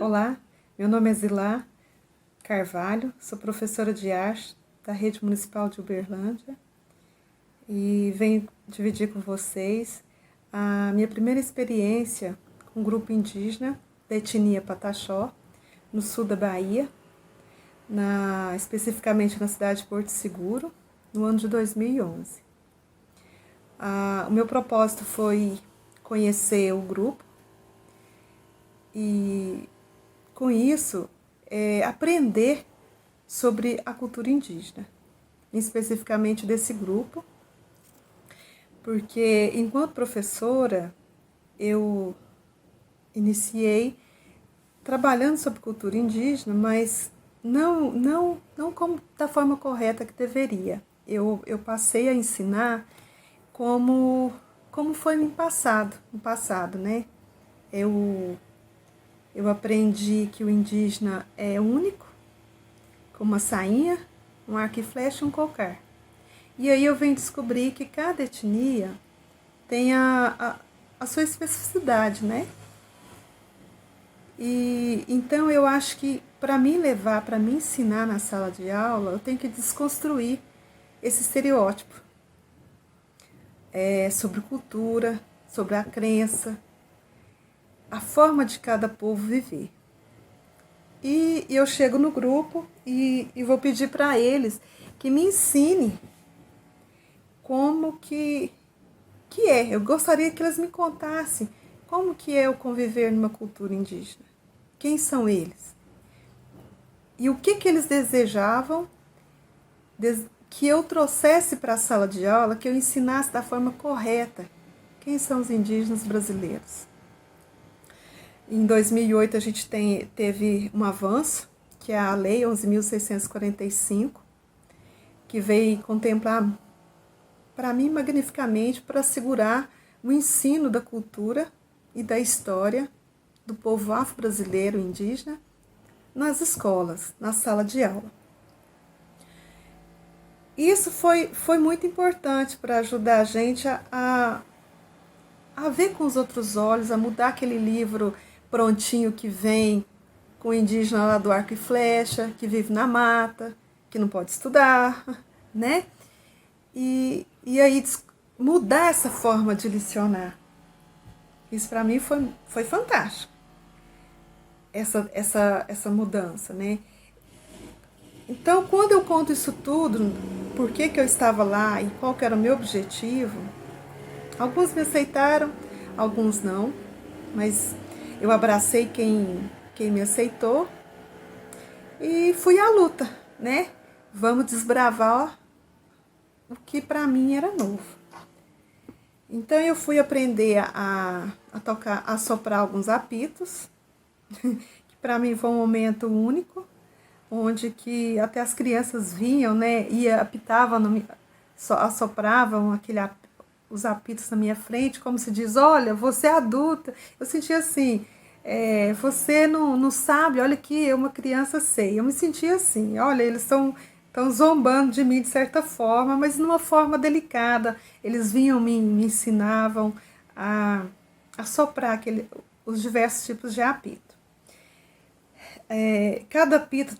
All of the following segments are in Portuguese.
Olá, meu nome é Zilá Carvalho, sou professora de arte da Rede Municipal de Uberlândia e venho dividir com vocês a minha primeira experiência com um grupo indígena da etnia Pataxó, no sul da Bahia, especificamente na cidade de Porto Seguro, no ano de 2011. O meu propósito foi conhecer o grupo e, com isso, aprender sobre a cultura indígena, especificamente desse grupo, porque, enquanto professora, eu iniciei trabalhando sobre cultura indígena, mas não como da forma correta que deveria. Eu passei a ensinar como foi no passado, né? Eu aprendi que o indígena é único, com uma sainha, um arco e flecha e um cocar. E aí eu venho descobrir que cada etnia tem a sua especificidade, né? E então eu acho que para me ensinar na sala de aula, eu tenho que desconstruir esse estereótipo sobre cultura, sobre a crença, a forma de cada povo viver. E eu chego no grupo e vou pedir para eles que me ensinem como que é. Eu gostaria que eles me contassem como que é o conviver numa cultura indígena. Quem são eles? E o que eles desejavam que eu trouxesse para a sala de aula, que eu ensinasse da forma correta. Quem são os indígenas brasileiros? Em 2008 a gente teve um avanço, que é a Lei 11.645, que veio contemplar, para mim, magnificamente, para assegurar o ensino da cultura e da história do povo afro-brasileiro indígena nas escolas, na sala de aula. Isso foi muito importante para ajudar a gente a ver com os outros olhos, a mudar aquele livro prontinho que vem com o indígena lá do arco e flecha, que vive na mata, que não pode estudar, né? E aí mudar essa forma de lecionar. Isso para mim foi fantástico, essa mudança, né? Então, quando eu conto isso tudo, por que eu estava lá e qual que era o meu objetivo, alguns me aceitaram, alguns não, mas eu abracei quem me aceitou e fui à luta, né? Vamos desbravar o que para mim era novo. Então eu fui aprender a tocar, a soprar alguns apitos, que para mim foi um momento único, onde que até as crianças vinham, né? E apitavam, assopravam os apitos na minha frente, como se diz, olha, você é adulta. Eu sentia assim, você não sabe, olha que eu, uma criança, sei. Eu me sentia assim, olha, eles estão zombando de mim de certa forma, mas numa forma delicada. Eles vinham, me ensinavam a soprar os diversos tipos de apito. Cada apito,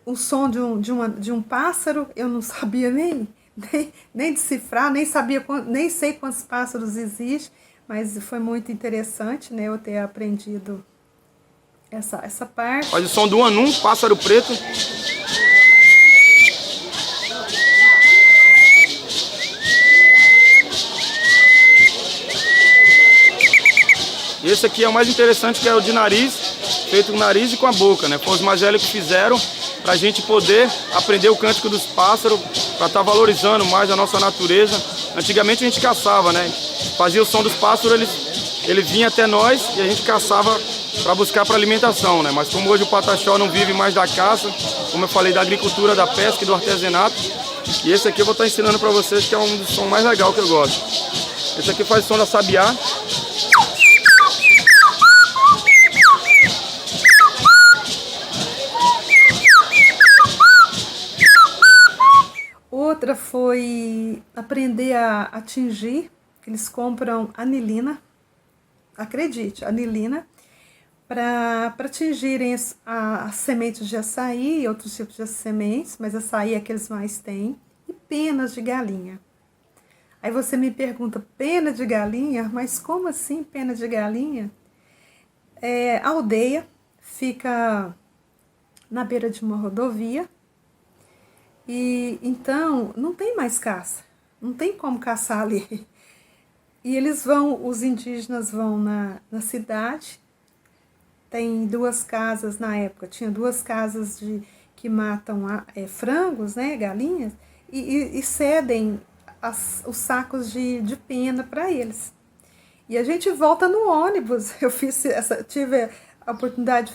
o som de um pássaro, eu não sabia nem decifrar, nem sei quantos pássaros existem, mas foi muito interessante, né, eu ter aprendido essa parte. Faz o som do anum, pássaro preto. E esse aqui é o mais interessante, que é o de nariz, feito com o nariz e com a boca, né? Foi os mais velhos que fizeram para a gente poder aprender o cântico dos pássaros, para estar valorizando mais a nossa natureza. Antigamente a gente caçava, né? Fazia o som dos pássaros, ele vinha até nós e a gente caçava para buscar para alimentação, né? Mas como hoje o Pataxó não vive mais da caça, como eu falei, da agricultura, da pesca e do artesanato, e esse aqui eu vou estar ensinando para vocês, que é um dos sons mais legais que eu gosto. Esse aqui faz o som da sabiá. Outra foi aprender a atingir. Eles compram anilina, acredite, anilina, para tingirem as sementes de açaí e outros tipos de sementes, mas açaí é que eles mais têm, e penas de galinha. Aí você me pergunta, pena de galinha? Mas como assim pena de galinha? A aldeia fica na beira de uma rodovia, e então não tem mais caça, não tem como caçar ali. E os indígenas vão na cidade, tem 2 casas na época, tinha 2 casas que matam frangos, né, galinhas, e cedem os sacos de pena para eles. E a gente volta no ônibus. Eu tive a oportunidade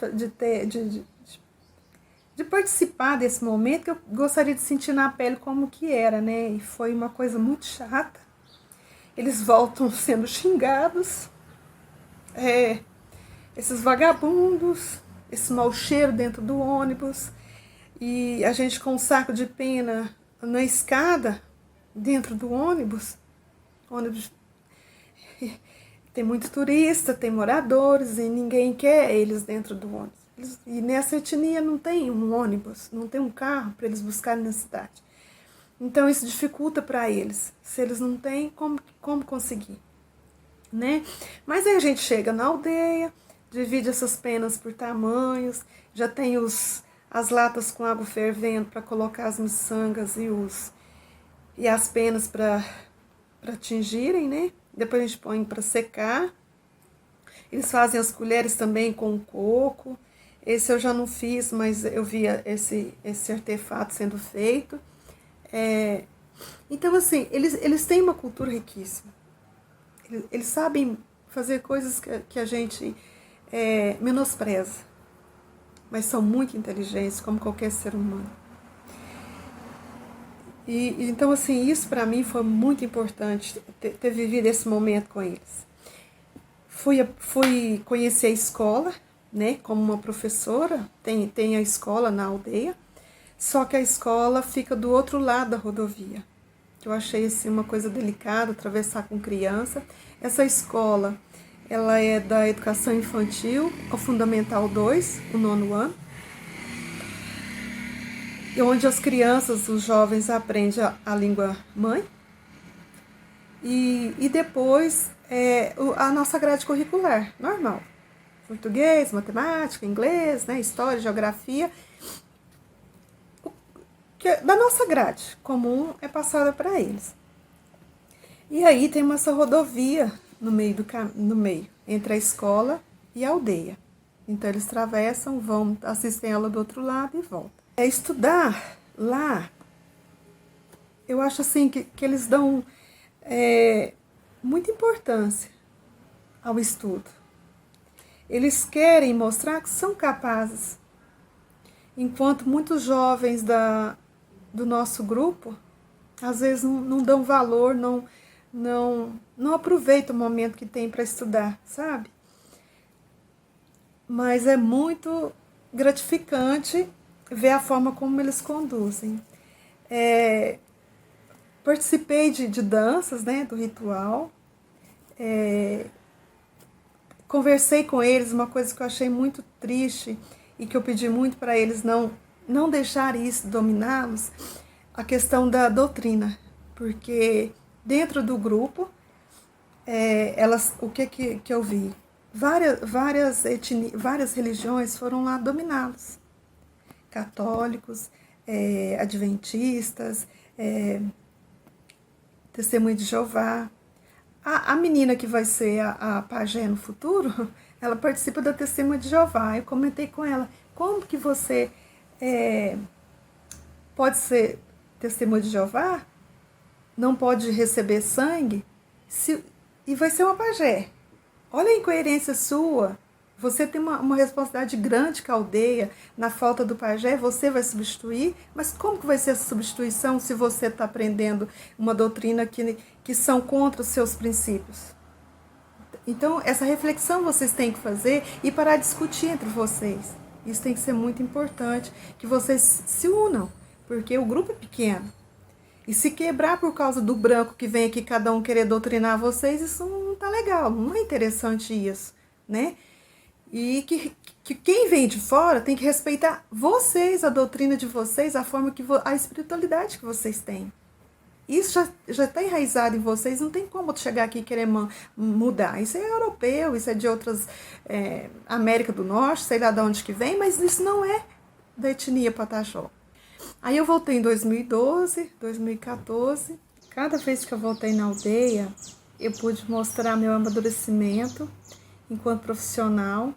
de participar desse momento, que eu gostaria de sentir na pele como que era, né? E foi uma coisa muito chata. Eles voltam sendo xingados, esses vagabundos, esse mau cheiro dentro do ônibus, e a gente com um saco de pena na escada, dentro do ônibus tem muito turista, tem moradores, e ninguém quer eles dentro do ônibus. E nessa etnia não tem um ônibus, não tem um carro para eles buscarem na cidade. Então isso dificulta para eles. Se eles não têm, como conseguir? Né? Mas aí a gente chega na aldeia, divide essas penas por tamanhos, já tem as latas com água fervendo para colocar as miçangas e as penas para tingirem, né? Depois a gente põe para secar. Eles fazem as colheres também com coco. Esse eu já não fiz, mas eu via esse artefato sendo feito. Então, assim, eles têm uma cultura riquíssima. Eles sabem fazer coisas que a gente menospreza, mas são muito inteligentes, como qualquer ser humano. Então, assim, isso para mim foi muito importante, ter vivido esse momento com eles. Fui conhecer a escola, né, como uma professora, tem a escola na aldeia, só que a escola fica do outro lado da rodovia, que eu achei assim, uma coisa delicada, atravessar com criança. Essa escola, ela é da educação infantil, ao Fundamental 2, o 9º ano, onde as crianças, os jovens aprendem a língua mãe, e depois a nossa grade curricular, normal. Português, matemática, inglês, né, história, geografia. Da nossa grade comum é passada para eles. E aí tem essa rodovia no meio, entre a escola e a aldeia. Então eles atravessam, vão, assistem ela do outro lado e voltam. Estudar lá, eu acho assim que eles dão muita importância ao estudo. Eles querem mostrar que são capazes. Enquanto muitos jovens do nosso grupo, às vezes não dão valor, não aproveitam o momento que tem para estudar, sabe? Mas é muito gratificante ver a forma como eles conduzem. Participei de danças, né, do ritual. Conversei com eles, uma coisa que eu achei muito triste e que eu pedi muito para eles não deixarem isso dominá-los, a questão da doutrina, porque dentro do grupo, o que eu vi? Várias religiões foram lá dominá-los. Católicos, adventistas, Testemunha de Jeová. A menina que vai ser a pajé no futuro, ela participa da Testemunha de Jeová. Eu comentei com ela, como que você pode ser Testemunha de Jeová, não pode receber sangue, e vai ser uma pajé. Olha a incoerência sua. Você tem uma responsabilidade grande com a aldeia. Na falta do pajé, você vai substituir. Mas como que vai ser essa substituição se você está aprendendo uma doutrina que são contra os seus princípios? Então, essa reflexão vocês têm que fazer e parar de discutir entre vocês. Isso tem que ser muito importante, que vocês se unam, porque o grupo é pequeno. E se quebrar por causa do branco que vem aqui cada um querer doutrinar vocês, isso não está legal, não é interessante isso, né? E que quem vem de fora tem que respeitar vocês, a doutrina de vocês, a forma que a espiritualidade que vocês têm. Isso já está enraizado em vocês, não tem como chegar aqui e querer mudar. Isso é europeu, isso é de outras, América do Norte, sei lá de onde que vem, mas isso não é da etnia Pataxó. Aí eu voltei em 2012, 2014. Cada vez que eu voltei na aldeia, eu pude mostrar meu amadurecimento enquanto profissional.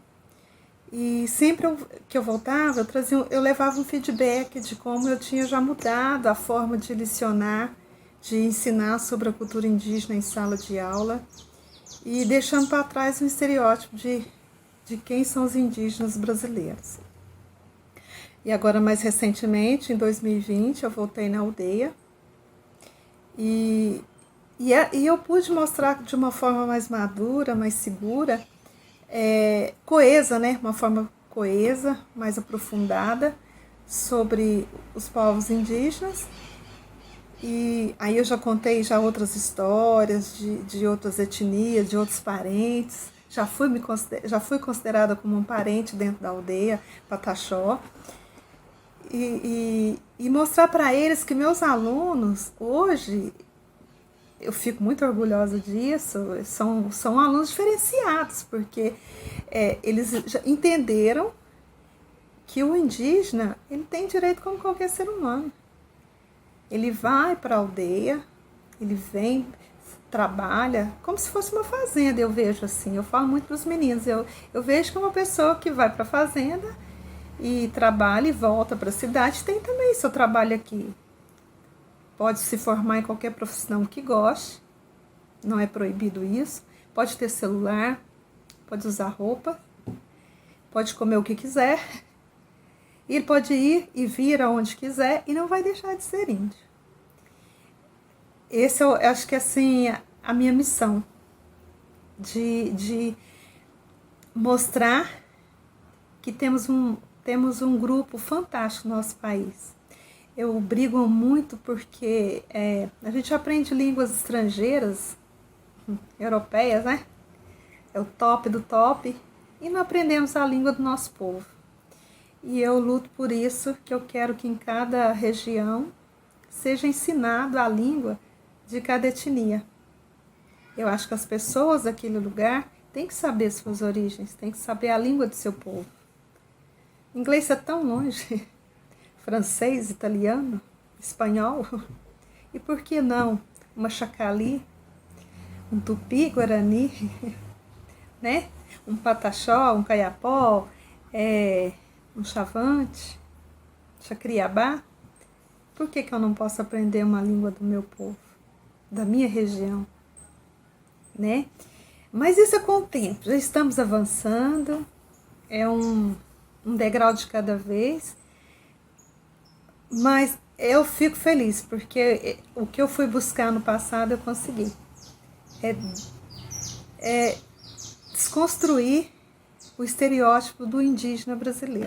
E sempre que eu voltava, eu levava um feedback de como eu tinha já mudado a forma de lecionar, de ensinar sobre a cultura indígena em sala de aula e deixando para trás um estereótipo de quem são os indígenas brasileiros. E agora, mais recentemente, em 2020, eu voltei na aldeia e eu pude mostrar de uma forma mais madura, mais segura, coesa, né? Uma forma coesa, mais aprofundada sobre os povos indígenas. E aí eu já contei outras histórias de outras etnias, de outros parentes. Já fui considerada como um parente dentro da aldeia Pataxó. E mostrar para eles que meus alunos, hoje, eu fico muito orgulhosa disso, são alunos diferenciados, porque eles já entenderam que o indígena ele tem direito como qualquer ser humano. Ele vai para a aldeia, ele vem, trabalha, como se fosse uma fazenda, eu vejo assim. Eu falo muito para os meninos, eu vejo que uma pessoa que vai para a fazenda e trabalha e volta para a cidade, tem também seu trabalho aqui. Pode se formar em qualquer profissão que goste, não é proibido isso. Pode ter celular, pode usar roupa, pode comer o que quiser. Ele pode ir e vir aonde quiser e não vai deixar de ser índio. Esse eu acho que é assim, a minha missão, de mostrar que temos um grupo fantástico no nosso país. Eu brigo muito porque a gente aprende línguas estrangeiras, europeias, né? É o top do top, e não aprendemos a língua do nosso povo. E eu luto por isso, que eu quero que em cada região seja ensinado a língua de cada etnia. Eu acho que as pessoas daquele lugar têm que saber suas origens, têm que saber a língua do seu povo. Inglês é tão longe, francês, italiano, espanhol, e por que não uma chacali, um tupi, guarani, né? Um pataxó, um caiapó, um chavante, chacriabá? Por que eu não posso aprender uma língua do meu povo, da minha região, né? Mas isso é com o tempo, já estamos avançando, é um degrau de cada vez, mas eu fico feliz, porque o que eu fui buscar no passado eu consegui. Desconstruir o estereótipo do indígena brasileiro.